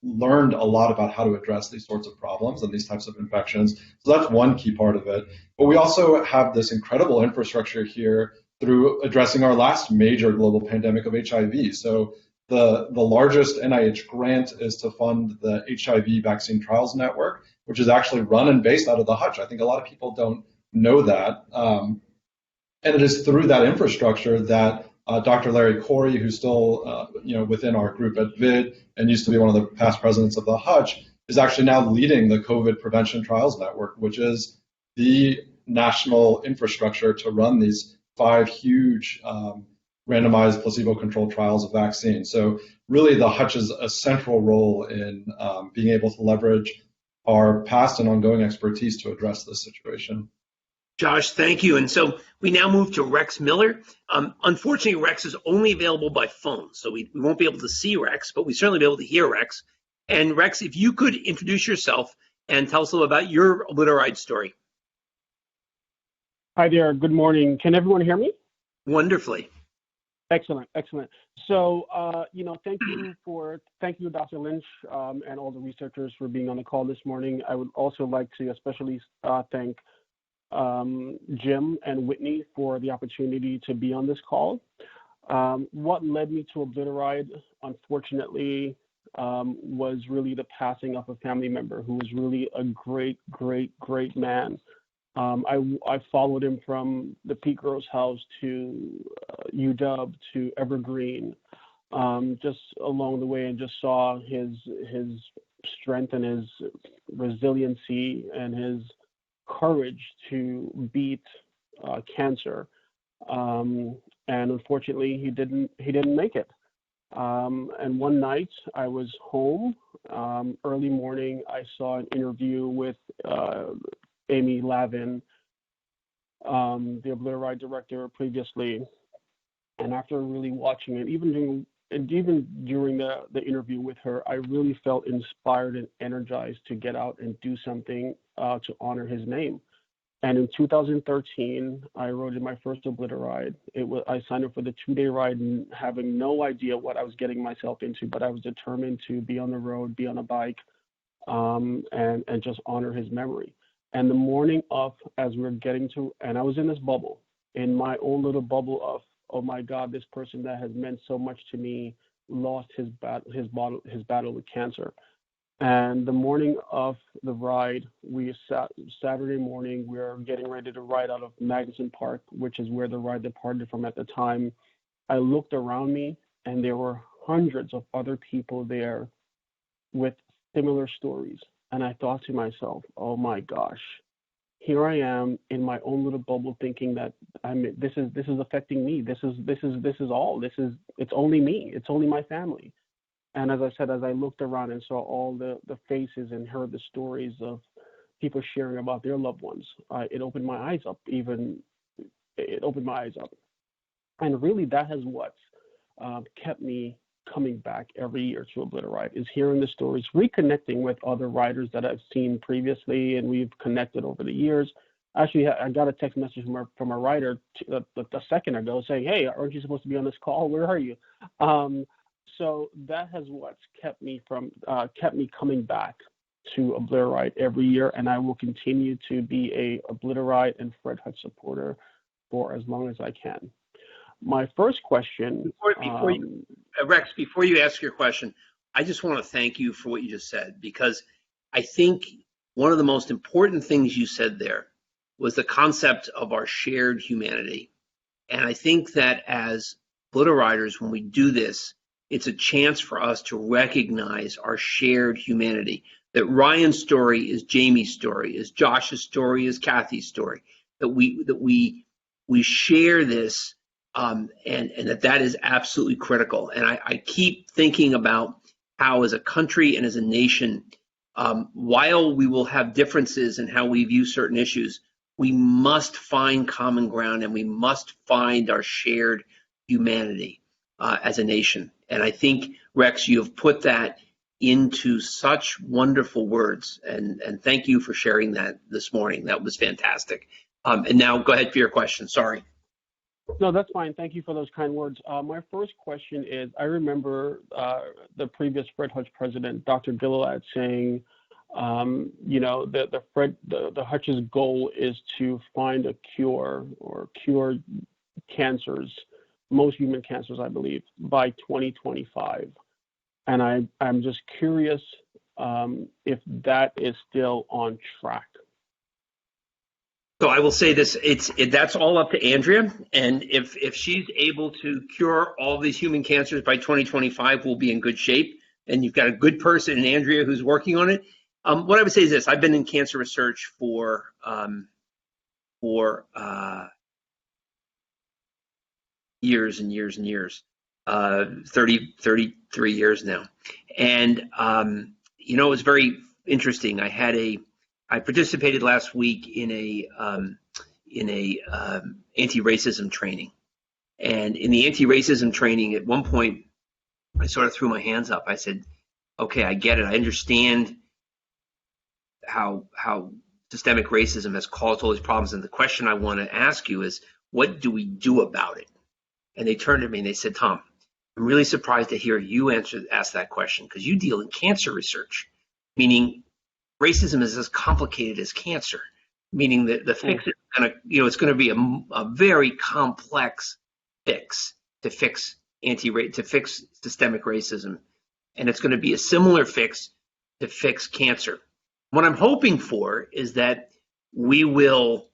learned a lot about how to address these sorts of problems and these types of infections. So that's one key part of it. But we also have this incredible infrastructure here through addressing our last major global pandemic of HIV. So the largest NIH grant is to fund the HIV Vaccine Trials Network, which is actually run and based out of the Hutch. I think a lot of people don't know that. And it is through that infrastructure that Dr. Larry Corey, who's still within our group at VID and used to be one of the past presidents of the Hutch, is actually now leading the COVID Prevention Trials Network, which is the national infrastructure to run these 5 huge randomized placebo-controlled trials of vaccines. So really the Hutch is a central role in being able to leverage our past and ongoing expertise to address this situation. Josh, thank you. And so we now move to Rex Miller. Unfortunately, Rex is only available by phone, so we won't be able to see Rex, but we certainly be able to hear Rex. And Rex, if you could introduce yourself and tell us a little about your Obliteride story. Hi there. Good morning. Can everyone hear me? Wonderfully. Excellent, excellent. So, thank you, Dr. Lynch, and all the researchers for being on the call this morning. I would also like to especially thank Jim and Whitney for the opportunity to be on this call. What led me to Obliteride, unfortunately, was really the passing of a family member who was really a great, great, great man. I followed him from the Pete Gross house to UW to Evergreen, just along the way, and just saw his strength and his resiliency and his courage to beat cancer. And unfortunately, he didn't make it. And one night I was home. Early morning, I saw an interview with Amy Lavin, the Obliteride director previously, and after really watching it, even during the interview with her, I really felt inspired and energized to get out and do something to honor his name. And in 2013, I rode in my first Obliteride. I signed up for the 2-day ride, and having no idea what I was getting myself into, but I was determined to be on the road, be on a bike, and just honor his memory. And the morning of, as we were getting to, and I was in this bubble, in my own little bubble of, oh my God, this person that has meant so much to me lost his battle with cancer. And the morning of the ride, Saturday morning, we were getting ready to ride out of Magnuson Park, which is where the ride departed from at the time. I looked around me, and there were hundreds of other people there with similar stories. And I thought to myself, oh my gosh, here I am in my own little bubble thinking that this is affecting me. It's only me. It's only my family. And as I said, as I looked around and saw all the faces and heard the stories of people sharing about their loved ones, it opened my eyes up. And really that has what kept me coming back every year to Obliteride, is hearing the stories, reconnecting with other riders that I've seen previously, and we've connected over the years. Actually, I got a text message from a rider a second ago saying, hey, aren't you supposed to be on this call? Where are you? So that has what's kept me coming back to Obliteride every year, and I will continue to be a Obliteride and Fred Hutch supporter for as long as I can. My first question. Rex, before you ask your question, I just want to thank you for what you just said, because I think one of the most important things you said there was the concept of our shared humanity. And I think that as Obliteriders, when we do this, it's a chance for us to recognize our shared humanity. That Ryan's story is Jamie's story, is Josh's story, is Kathy's story. That we share this. And that is absolutely critical. And I keep thinking about how, as a country and as a nation, while we will have differences in how we view certain issues, we must find common ground, and we must find our shared humanity as a nation. And I think, Rex, you have put that into such wonderful words. And thank you for sharing that this morning. That was fantastic. And now go ahead for your question. Sorry. No, that's fine. Thank you for those kind words. My first question is, I remember the previous Fred Hutch president, Dr. Gilliland, saying, the Hutch's goal is to find a cure or cure cancers, most human cancers, I believe, by 2025. And I'm just curious if that is still on track. So I will say this: that's all up to Andrea, and if she's able to cure all these human cancers by 2025, we'll be in good shape. And you've got a good person in Andrea who's working on it. What I would say is this: I've been in cancer research for years and years and years, 33 years now, and it was very interesting. I participated last week in a anti-racism training, and in the anti-racism training, at one point, I sort of threw my hands up. I said, "Okay, I get it. I understand how systemic racism has caused all these problems. And the question I want to ask you is, what do we do about it?" and they turned to me and they said, Tom, I'm really surprised to hear you ask that question because you deal in cancer research, meaning racism is as complicated as cancer, meaning that the fix is going to, it's going to be a very complex fix to fix systemic racism, and it's going to be a similar fix to fix cancer. What I'm hoping for is that we will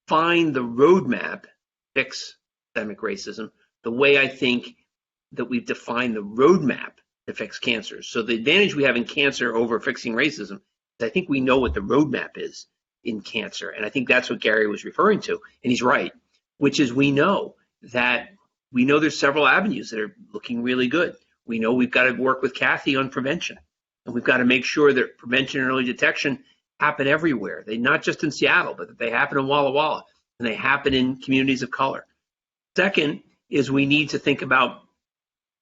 find the roadmap to fix systemic racism the way I think that we've defined the roadmap to fix cancer. So the advantage we have in cancer over fixing racism is I think we know what the roadmap is in cancer. And I think that's what Gary was referring to. And he's right, which is we know there's several avenues that are looking really good. We know we've got to work with Kathy on prevention. And we've got to make sure that prevention and early detection happen everywhere. They not just in Seattle, but that they happen in Walla Walla and they happen in communities of color. Second is we need to think about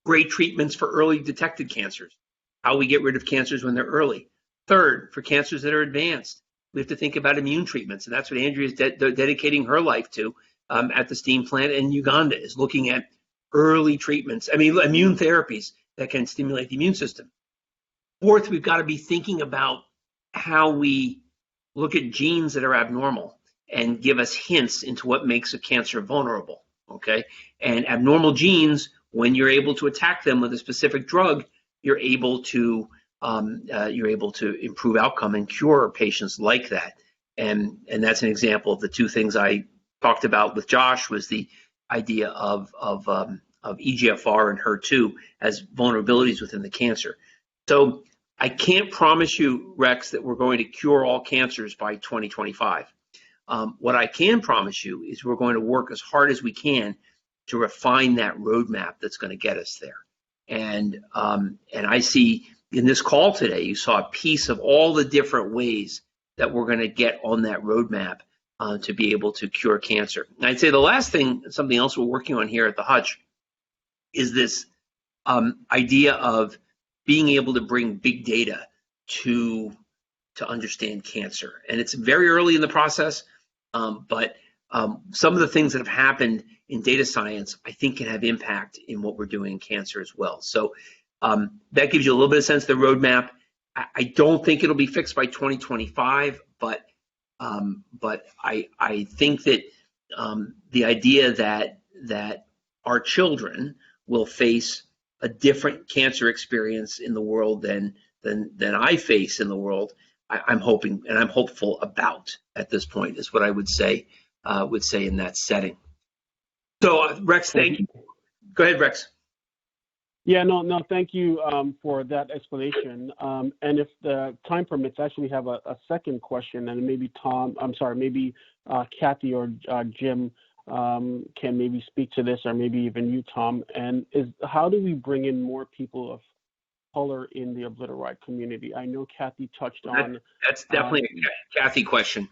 great treatments for early detected cancers, how we get rid of cancers when they're early. Third, for cancers that are advanced, we have to think about immune treatments, and that's what Andrea is dedicating her life to at the steam plant in Uganda, is looking at early treatments, immune therapies that can stimulate the immune system. Fourth, we've got to be thinking about how we look at genes that are abnormal and give us hints into what makes a cancer vulnerable, okay? And abnormal genes, when you're able to attack them with a specific drug, you're able to improve outcome and cure patients like that. And that's an example of the two things I talked about with Josh, was the idea of EGFR and HER2 as vulnerabilities within the cancer. So I can't promise you, Rex, that we're going to cure all cancers by 2025. What I can promise you is we're going to work as hard as we can to refine that roadmap that's going to get us there. And I see in this call today, you saw a piece of all the different ways that we're going to get on that roadmap to be able to cure cancer. And I'd say the last thing, something else we're working on here at the Hutch, is this idea of being able to bring big data to understand cancer. And it's very early in the process, but some of the things that have happened in data science, I think, can have impact in what we're doing in cancer as well. So that gives you a little bit of sense of the roadmap. I don't think it'll be fixed by 2025, but I think that the idea that our children will face a different cancer experience in the world than I face in the world, I'm hoping and I'm hopeful about at this point, is what I would say in that setting. So Rex, thank you. Go ahead, Rex. Yeah, no, thank you for that explanation. And if the time permits, I actually have a second question, and maybe Kathy or Jim can maybe speak to this, or maybe even you, Tom. And how do we bring in more people of color in the Obliteride community? I know Kathy touched on. That's definitely a Kathy question.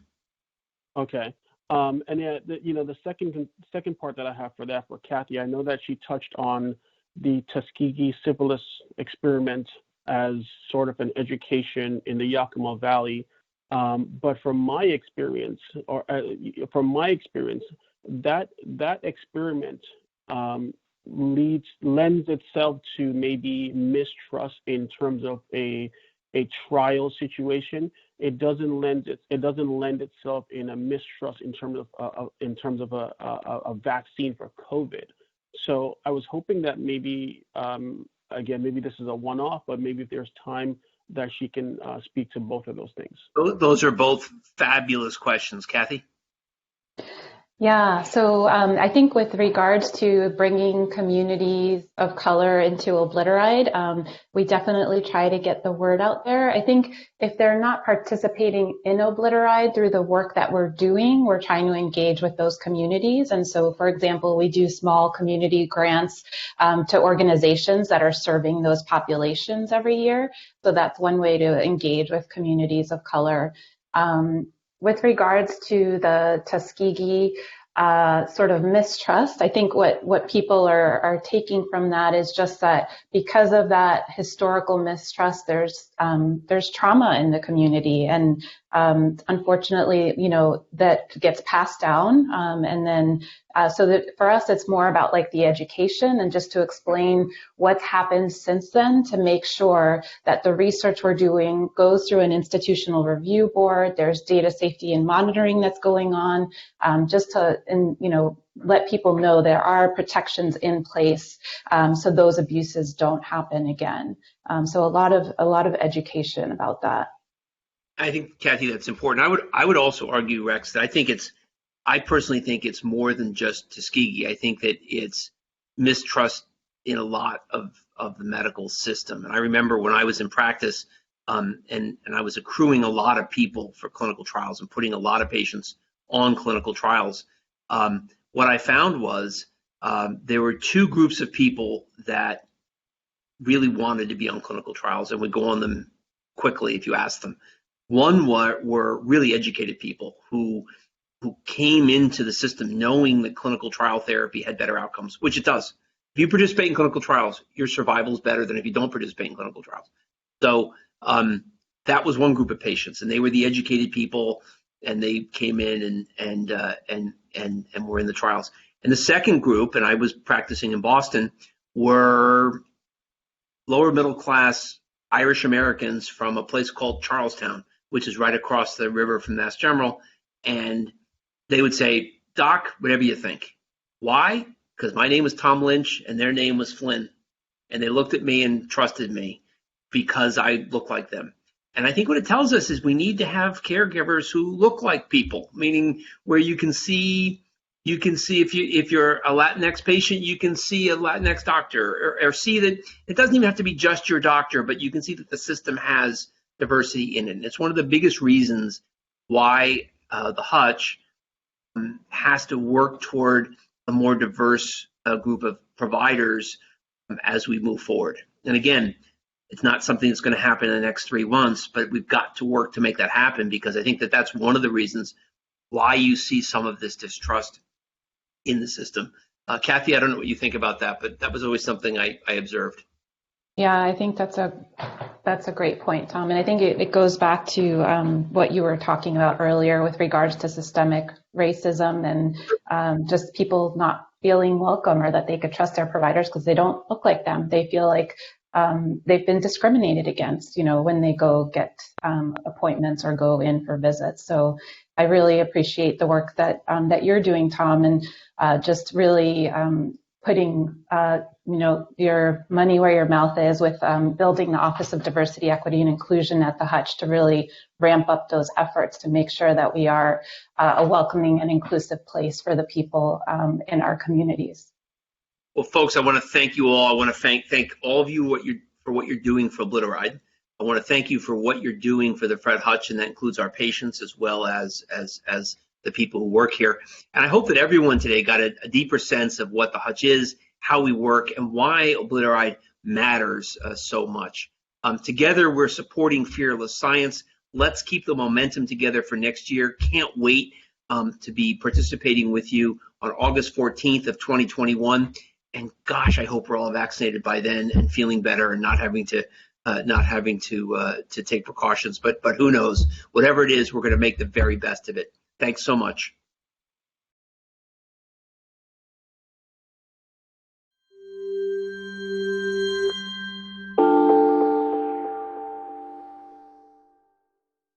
Okay. And yeah, the second part that I have for Kathy, I know that she touched on the Tuskegee syphilis experiment as sort of an education in the Yakima Valley. But from my experience, that experiment lends itself to maybe mistrust in terms of a trial situation. It doesn't lend itself in a mistrust in terms of a vaccine for COVID. So I was hoping that maybe maybe this is a one-off, but maybe if there's time that she can speak to both of those things. Those are both fabulous questions, Kathy. Yeah, so I think with regards to bringing communities of color into Obliteride, we definitely try to get the word out there. I think if they're not participating in Obliteride through the work that we're doing, we're trying to engage with those communities. And so, for example, we do small community grants to organizations that are serving those populations every year. So that's one way to engage with communities of color. With regards to the Tuskegee sort of mistrust, I think what people are taking from that is just that because of that historical mistrust, there's trauma in the community, and Unfortunately, that gets passed down. And then, so that for us, it's more about like the education and just to explain what's happened since then to make sure that the research we're doing goes through an institutional review board. There's data safety and monitoring that's going on, just to, let people know there are protections in place, so those abuses don't happen again. So a lot of education about that. I think, Kathy, that's important. I would also argue, Rex, that I personally think it's more than just Tuskegee. I think that it's mistrust in a lot of the medical system. And I remember when I was in practice, and I was accruing a lot of people for clinical trials and putting a lot of patients on clinical trials. What I found was there were two groups of people that really wanted to be on clinical trials and would go on them quickly if you asked them. One were really educated people who came into the system knowing that clinical trial therapy had better outcomes, which it does. If you participate in clinical trials, your survival is better than if you don't participate in clinical trials. So that was one group of patients, and they were the educated people, and they came in and were in the trials. And the second group, and I was practicing in Boston, were lower middle class Irish Americans from a place called Charlestown, which is right across the river from Mass General. And they would say, "Doc, whatever you think." Why? Because my name was Tom Lynch and their name was Flynn. And they looked at me and trusted me because I look like them. And I think what it tells us is we need to have caregivers who look like people, meaning where you can see if you're a Latinx patient, you can see a Latinx doctor, or see that it doesn't even have to be just your doctor, but you can see that the system has diversity in it. And it's one of the biggest reasons why the Hutch has to work toward a more diverse group of providers as we move forward. And again, it's not something that's going to happen in the next 3 months, but we've got to work to make that happen, because I think that that's one of the reasons why you see some of this distrust in the system. Kathy, I don't know what you think about that, but that was always something I observed. Yeah, I think that's a great point, Tom. And I think it goes back to what you were talking about earlier with regards to systemic racism and just people not feeling welcome or that they could trust their providers because they don't look like them. They feel like they've been discriminated against, when they go get appointments or go in for visits. So I really appreciate the work that you're doing, Tom, and just really putting your money where your mouth is with building the Office of Diversity, Equity, and Inclusion at the Hutch to really ramp up those efforts to make sure that we are a welcoming and inclusive place for the people in our communities. Well, folks, I want to thank you all. I want to thank all of you for what you're doing for Obliteride. I want to thank you for what you're doing for the Fred Hutch, and that includes our patients as well as the people who work here. And I hope that everyone today got a deeper sense of what the Hutch is, how we work, and why Obliteride matters so much. Together, we're supporting fearless science. Let's keep the momentum together for next year. Can't wait to be participating with you on August 14th of 2021. And gosh, I hope we're all vaccinated by then and feeling better and not having to take precautions. But who knows? Whatever it is, we're going to make the very best of it. Thanks so much.